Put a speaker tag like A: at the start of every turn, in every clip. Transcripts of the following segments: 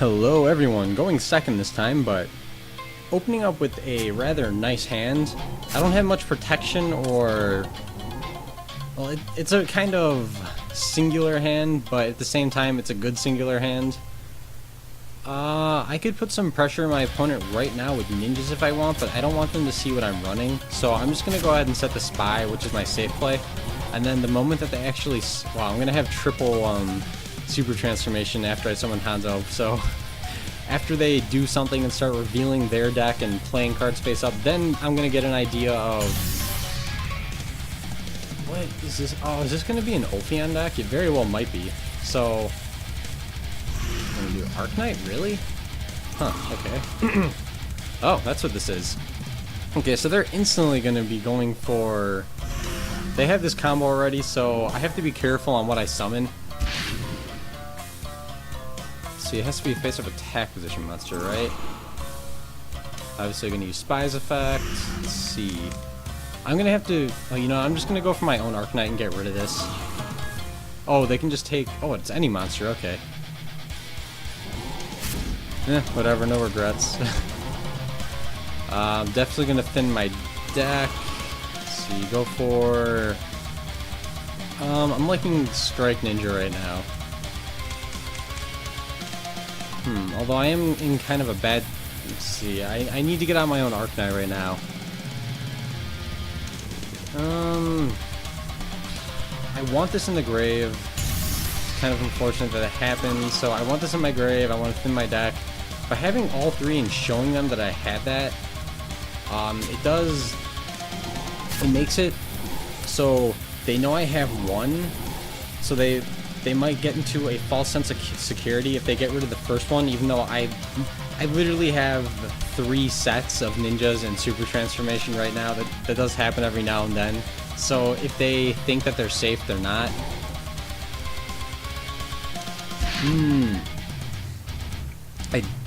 A: Hello everyone, going second this time, but opening up with a rather nice hand. I don't have much protection or... Well, it's a kind of singular hand, but at the same time it's a good singular hand. I could put some pressure on my opponent right now with ninjas if I want, but I don't want them to see what I'm running. So I'm just going to go ahead and set the spy, which is my safe play. And then the moment that they actually... Wow, I'm going to have triple super transformation after I summon Hanzo. So after they do something and start revealing their deck and playing cards face up, then I'm going to get an idea of... What is this? Oh, is this going to be an Ophion deck? It very well might be. So... I'm going to do Arknight? Really? Huh, okay. Oh, that's what this is. Okay, so they're instantly going to be going for... They have this combo already, so I have to be careful on what I summon. See, it has to be a face-up attack position monster, right? Obviously, I'm going to use Spy's effect. Let's see. I'm going to have to... Oh, you know, I'm just going to go for my own Arknight and get rid of this. Oh, they can just take... Oh, it's any monster, okay. Whatever, no regrets. Definitely going to thin my deck. Let's see, go for... I'm liking Strike Ninja right now. Although I am in kind of a bad... Let's see, I need to get out my own Arknight right now. I want this in the grave. It's kind of unfortunate that it happened, so I want this in my grave, I want to thin my deck. By having all three and showing them that I had that, it makes it so they know I have one, so they might get into a false sense of security if they get rid of the first one, even though I literally have 3 sets of ninjas and super transformation right now. That does happen every now and then. So if they think that they're safe, they're not.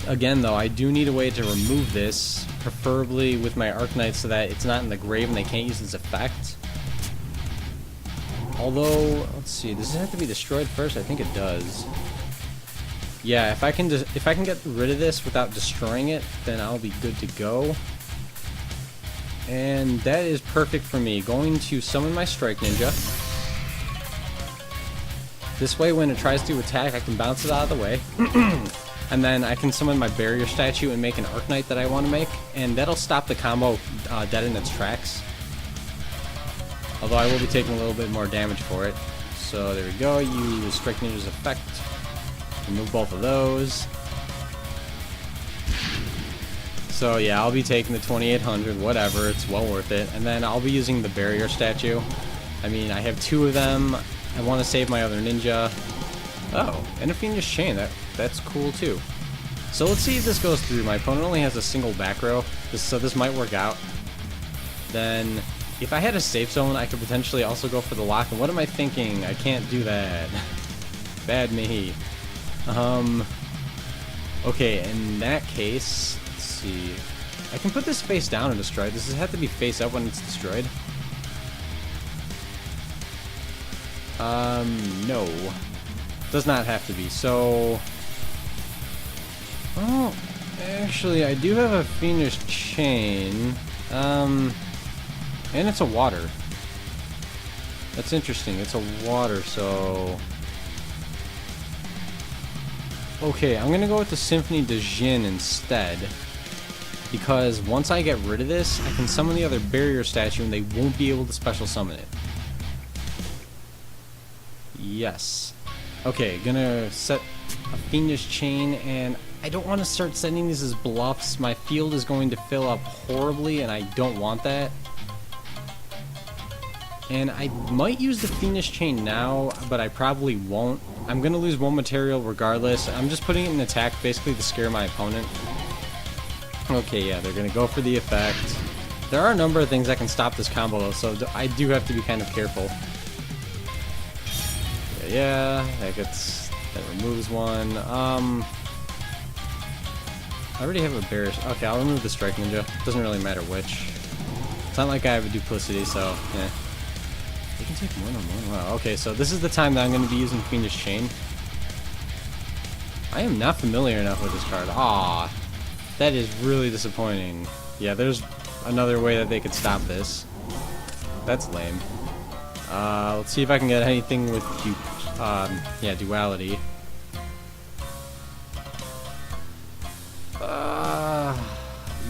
A: Again though, I do need a way to remove this, preferably with my Arknight so that it's not in the grave and they can't use its effect. Although, let's see, does it have to be destroyed first? I think it does. Yeah, if I can get rid of this without destroying it, then I'll be good to go. And that is perfect for me. Going to summon my Strike Ninja. This way, when it tries to attack, I can bounce it out of the way. And then I can summon my Barrier Statue and make an Arknight that I want to make. And that'll stop the combo dead in its tracks. Although I will be taking a little bit more damage for it. So there we go, use Strike Ninja's effect. Remove both of those. So yeah, I'll be taking the 2800, whatever, it's well worth it. And then I'll be using the Barrier Statue. I mean, I have 2 of them. I want to save my other ninja. Oh, and a Fiendish Chain, that's cool too. So let's see if this goes through. My opponent only has a single back row, so this might work out. Then... If I had a safe zone, I could potentially also go for the lock. And what am I thinking? I can't do that. Bad me. Okay, in that case, let's see. I can put this face down and destroy it. Does it have to be face up when it's destroyed? No. Does not have to be. So... Oh, actually, I do have a Fiendish Chain. And it's a water. That's interesting. It's a water, so... Okay, I'm gonna go with the Symphony de Jin instead. Because once I get rid of this, I can summon the other Barrier Statue and they won't be able to special summon it. Yes. Okay, gonna set a Fiendish Chain, and I don't want to start setting these as bluffs. My field is going to fill up horribly, and I don't want that. And I might use the Fiendish Chain now, but I probably won't. I'm going to lose 1 material regardless. I'm just putting it in attack basically to scare my opponent. Okay, yeah, they're going to go for the effect. There are a number of things that can stop this combo though, so I do have to be kind of careful. Yeah, that removes 1. I already have a Barrier. Okay, I'll remove the Strike Ninja. Doesn't really matter which. It's not like I have a duplicity, so yeah. They can take 1 on 1. Wow, okay, so this is the time that I'm going to be using Fiendish Chain. I am not familiar enough with this card. Aw, that is really disappointing. Yeah, there's another way that they could stop this. That's lame. Let's see if I can get anything with duality.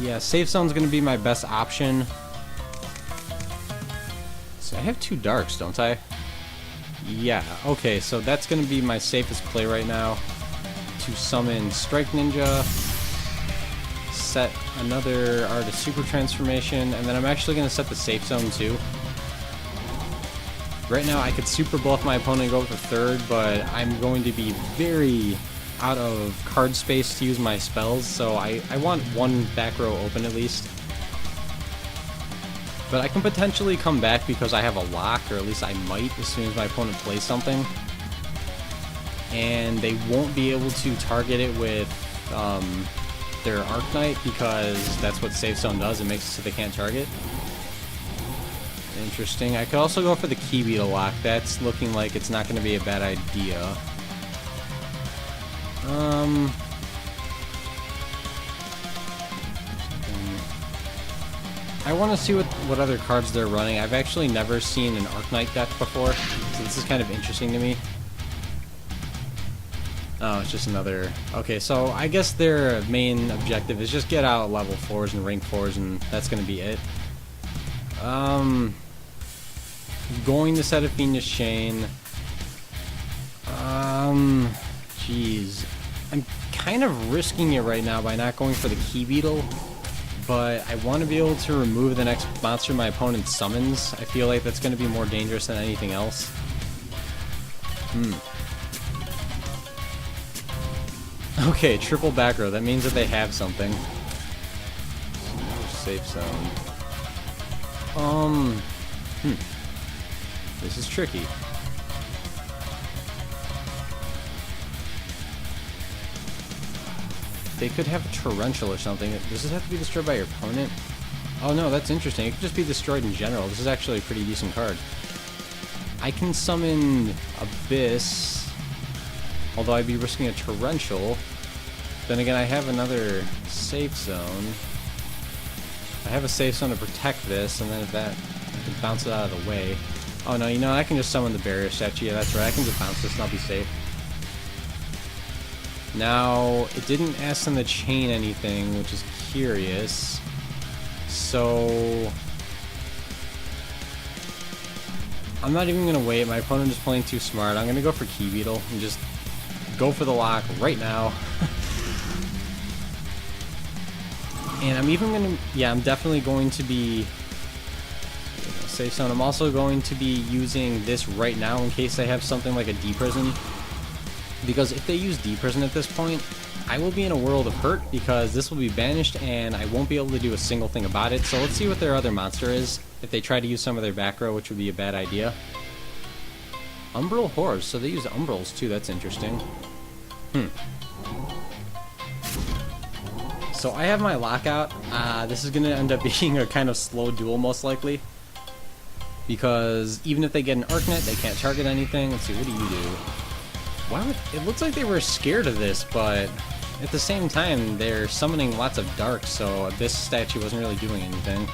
A: Yeah, safe zone's gonna be my best option. So I have 2 darks, don't I? Yeah, okay, so that's gonna be my safest play right now. To summon Strike Ninja, set another Artist Super Transformation, and then I'm actually gonna set the safe zone too. Right now I could super bluff my opponent and go for 3rd, but I'm going to be very out of card space to use my spells, so I want 1 back row open at least. But I can potentially come back because I have a lock, or at least I might as soon as my opponent plays something. And they won't be able to target it with their Arc Knight because that's what Safe Zone does, it makes it so they can't target. Interesting. I could also go for the Key Beetle lock. That's looking like it's not going to be a bad idea. I want to see what other cards they're running. I've actually never seen an Arc Knight deck before, so this is kind of interesting to me. Oh, it's just another... Okay, so I guess their main objective is just get out level 4s and rank 4s, and that's going to be it. Going to set a Fiendish Chain. Jeez. I'm kind of risking it right now by not going for the Key Beetle, but I want to be able to remove the next monster my opponent summons. I feel like that's going to be more dangerous than anything else. Okay, triple back row. That means that they have something. Safe zone. This is tricky. They could have a torrential or something. Does this have to be destroyed by your opponent? Oh no, that's interesting. It could just be destroyed in general. This is actually a pretty decent card. I can summon Abyss, although I'd be risking a torrential. Then again, I have another safe zone. I have a safe zone to protect this, and then if that, I can bounce it out of the way. Oh no, you know, I can just summon the barrier statue. Yeah, that's right. I can just bounce this and I'll be safe. Now, it didn't ask them to chain anything, which is curious. So... I'm not even going to wait. My opponent is playing too smart. I'm going to go for Key Beetle and just go for the lock right now. And I'm even going to... Yeah, I'm definitely going to be... Safe zone. I'm also going to be using this right now in case they have something like a D-Prison. Because if they use D-Prison at this point, I will be in a world of hurt because this will be banished and I won't be able to do a single thing about it. So let's see what their other monster is. If they try to use some of their back row, which would be a bad idea. Umbral Horrors. So they use Umbrals too. That's interesting. So I have my lockout. This is going to end up being a kind of slow duel most likely. Because even if they get an Arc Knight, they can't target anything. Let's see, what do you do? Why would, it looks like they were scared of this, but at the same time, they're summoning lots of darks, so this statue wasn't really doing anything.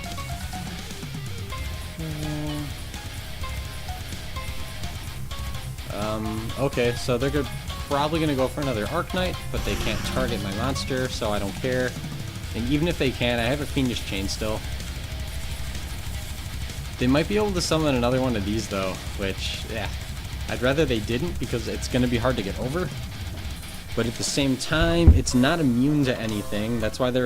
A: Okay, so they're probably going to go for another Arc Knight, but they can't target my monster, so I don't care. And even if they can, I have a Fiendish Chain still. They might be able to summon another one of these, though, which, yeah. I'd rather they didn't because it's going to be hard to get over. But at the same time, it's not immune to anything. That's why they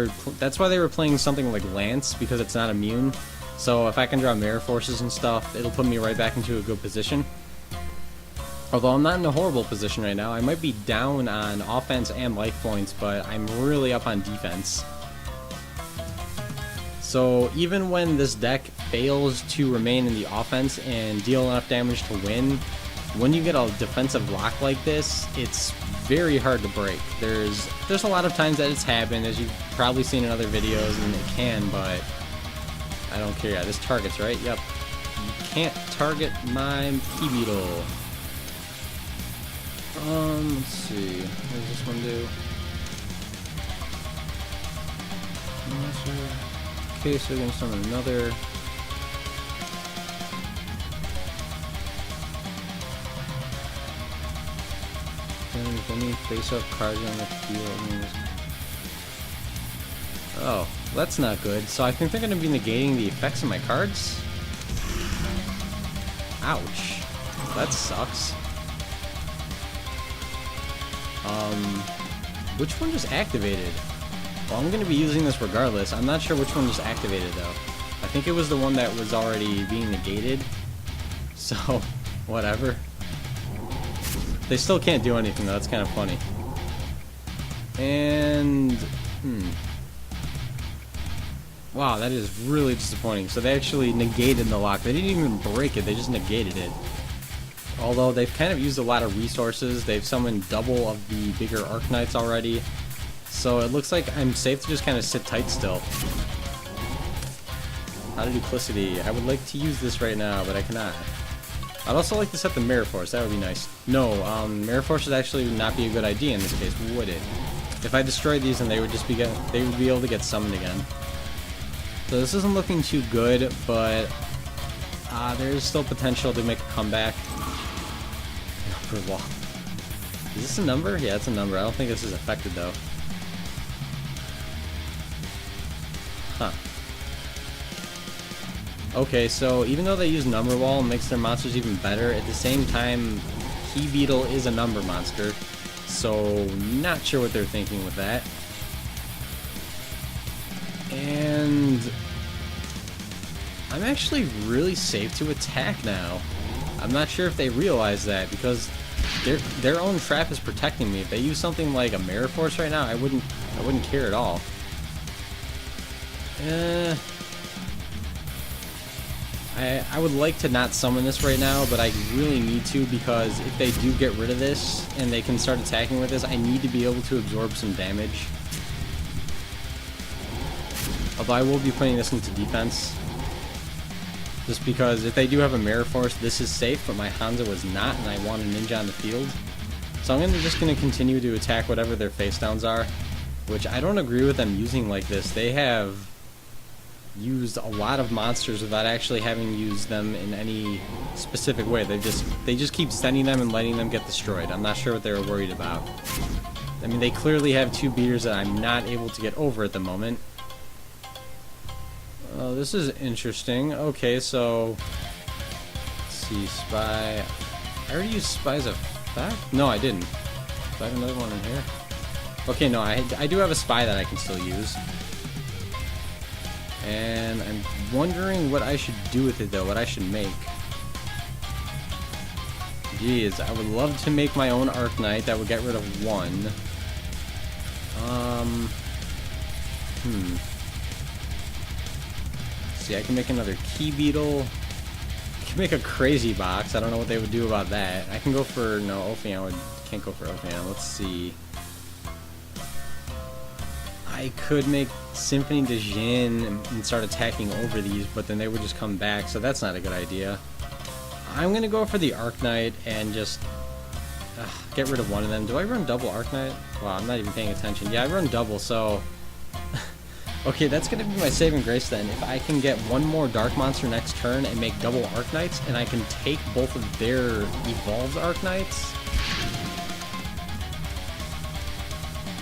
A: were playing something like Lance, because it's not immune. So if I can draw Mirror Forces and stuff, it'll put me right back into a good position. Although I'm not in a horrible position right now. I might be down on offense and life points, but I'm really up on defense. So even when this deck fails to remain in the offense and deal enough damage to win, when you get a defensive lock like this, it's very hard to break. There's a lot of times that it's happened, as you've probably seen in other videos, and it can, but I don't care. Yeah, this targets, right? Yep. You can't target my Key Beetle. Let's see. What does this one do? Okay, so we're gonna summon another. If any face-up cards on the field. Oh, that's not good. So I think they're gonna be negating the effects of my cards. Ouch. That sucks. Which one just activated? Well, I'm gonna be using this regardless. I'm not sure which one just activated though. I think it was the one that was already being negated. So, whatever. They still can't do anything though, that's kind of funny. And, wow, that is really disappointing. So they actually negated the lock. They didn't even break it, they just negated it. Although they've kind of used a lot of resources. They've summoned double of the bigger Arknights already. So it looks like I'm safe to just kind of sit tight still. Out of duplicity. I would like to use this right now, but I cannot. I'd also like to set the Mirror Force. That would be nice. No, Mirror Force would actually not be a good idea in this case, would it? If I destroyed these, then they would just be able to get summoned again. So this isn't looking too good, but there's still potential to make a comeback. Number wall. Is this a number? Yeah, it's a number. I don't think this is affected though. Huh. Okay, so even though they use Number Wall, it makes their monsters even better. At the same time, Key Beetle is a number monster, so not sure what they're thinking with that. And I'm actually really safe to attack now. I'm not sure if they realize that, because their own trap is protecting me. If they use something like a Mirror Force right now, I wouldn't care at all. I would like to not summon this right now, but I really need to, because if they do get rid of this and they can start attacking with this, I need to be able to absorb some damage. Although I will be putting this into defense. Just because if they do have a Mirror Force, this is safe, but my Hanzo was not, and I want a ninja on the field. So I'm just going to continue to attack whatever their face downs are, which I don't agree with them using like this. They have used a lot of monsters without actually having used them in any specific way. They just keep sending them and letting them get destroyed. I'm not sure what they were worried about. I mean, they clearly have two beaters that I'm not able to get over at the moment. Oh, this is interesting. Okay, so let's see, Spy. I already used Spy as a fact? No, I didn't. Do I have another one in here? Okay, no, I do have a Spy that I can still use. And I'm wondering what I should do with it though, what I should make. Jeez, I would love to make my own Arknight that would get rid of one. See, I can make another Key Beetle. I can make a Crazy Box. I don't know what they would do about that. I can go for... No, Ophion can't go for Ophion. Let's see. I could make Symphony de Jin and start attacking over these, but then they would just come back, so that's not a good idea. I'm going to go for the Arknight and just get rid of one of them. Do I run double Arknight? Wow, I'm not even paying attention. Yeah, I run double, so... Okay, that's going to be my saving grace then. If I can get one more Dark Monster next turn and make double Arknights, and I can take both of their evolved Arknights...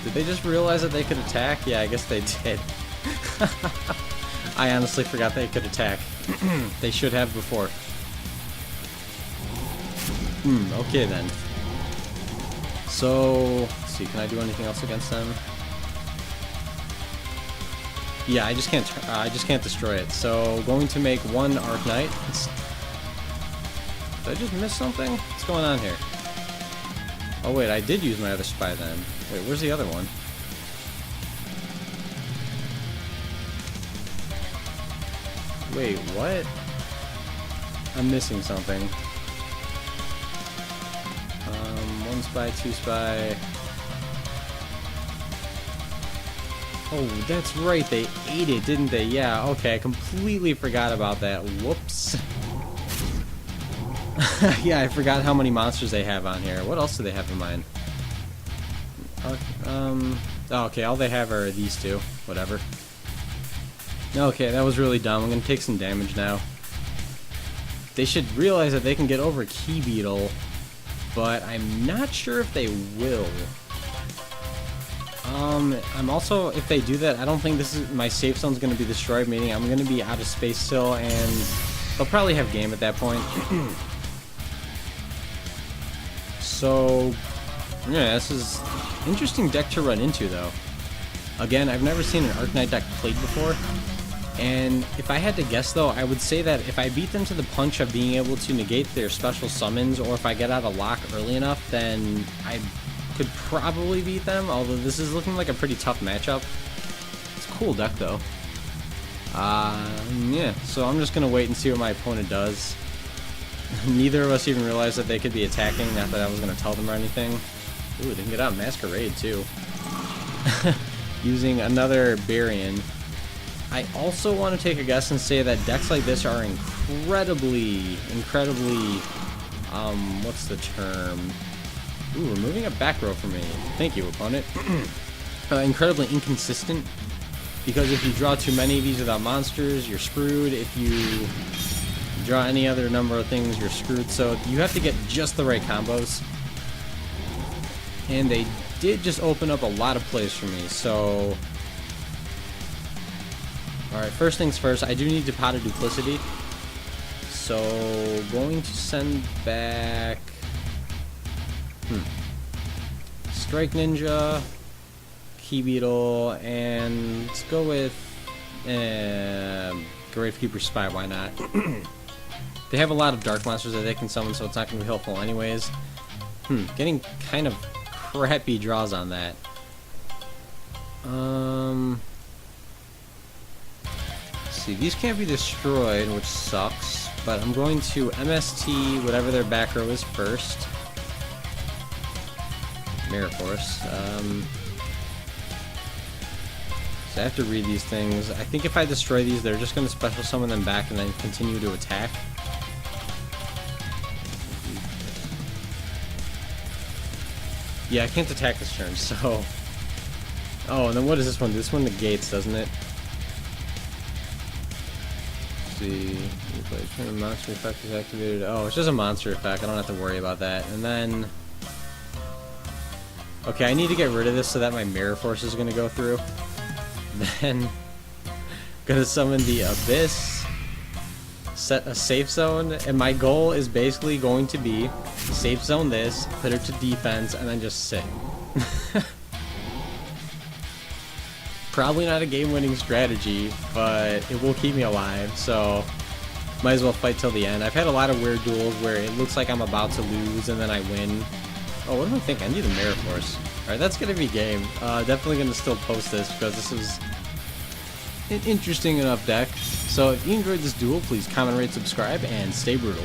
A: Did they just realize that they could attack? Yeah, I guess they did. I honestly forgot they could attack. They should have before. Okay then. So, let's see, can I do anything else against them? Yeah, I just can't destroy it. So, going to make one Arknight. Did I just miss something? What's going on here? Oh wait, I did use my other Spy then. Wait, where's the other one? Wait, what? I'm missing something. One Spy, two Spy. Oh, that's right, they ate it, didn't they? Yeah, okay, I completely forgot about that. Whoops. Yeah, I forgot how many monsters they have on here. What else do they have in mine? Oh, okay, all they have are these two. Whatever. Okay, that was really dumb. I'm gonna take some damage now. They should realize that they can get over Key Beetle, but I'm not sure if they will. I'm also, if they do that, I don't think this is, my safe zone's gonna be destroyed, meaning I'm gonna be out of space still, and they'll probably have game at that point. So, yeah, this is interesting deck to run into, though. Again, I've never seen an Arcanite deck played before, and if I had to guess, though, I would say that if I beat them to the punch of being able to negate their special summons, or if I get out of lock early enough, then I could probably beat them, although this is looking like a pretty tough matchup. It's a cool deck, though. Yeah, so I'm just gonna wait and see what my opponent does. Neither of us even realized that they could be attacking, not that I was gonna tell them or anything. Ooh, they can get out Masquerade, too. Using another Barian. I also want to take a guess and say that decks like this are incredibly, what's the term? Ooh, removing a back row for me. Thank you, opponent. Incredibly inconsistent, because if you draw too many of these without monsters, you're screwed. If you draw any other number of things, you're screwed. So you have to get just the right combos. And they did just open up a lot of plays for me, so... Alright, first things first, I do need to Pot of Duplicity. So, going to send back... Strike Ninja, Key Beetle, and let's go with Gravekeeper Spy, why not? They have a lot of dark monsters that they can summon, so it's not going to be helpful anyways. Getting kind of crappy draws on that. Let's see, these can't be destroyed, which sucks, but I'm going to MST whatever their back row is first. Mirror Force. So I have to read these things. I think if I destroy these, they're just going to special summon them back and then continue to attack. Yeah, I can't attack this turn, so... Oh, and then what is this one? This one negates, doesn't it? Let's see... Turn a monster effect is activated. Oh, it's just a monster effect. I don't have to worry about that. And then... Okay, I need to get rid of this so that my Mirror Force is going to go through. Then... Gonna summon the Abyss. Set a safe zone, and my goal is basically going to be safe zone this, put her to defense, and then just sit. Probably not a game-winning strategy, but it will keep me alive, so might as well fight till the end. I've had a lot of weird duels where it looks like I'm about to lose and then I win. Oh, what do I think? I need a Mirror Force. Alright, that's gonna be game. Definitely gonna still post this because this is an interesting enough deck. So if you enjoyed this duel, please comment, rate, subscribe, and stay brutal.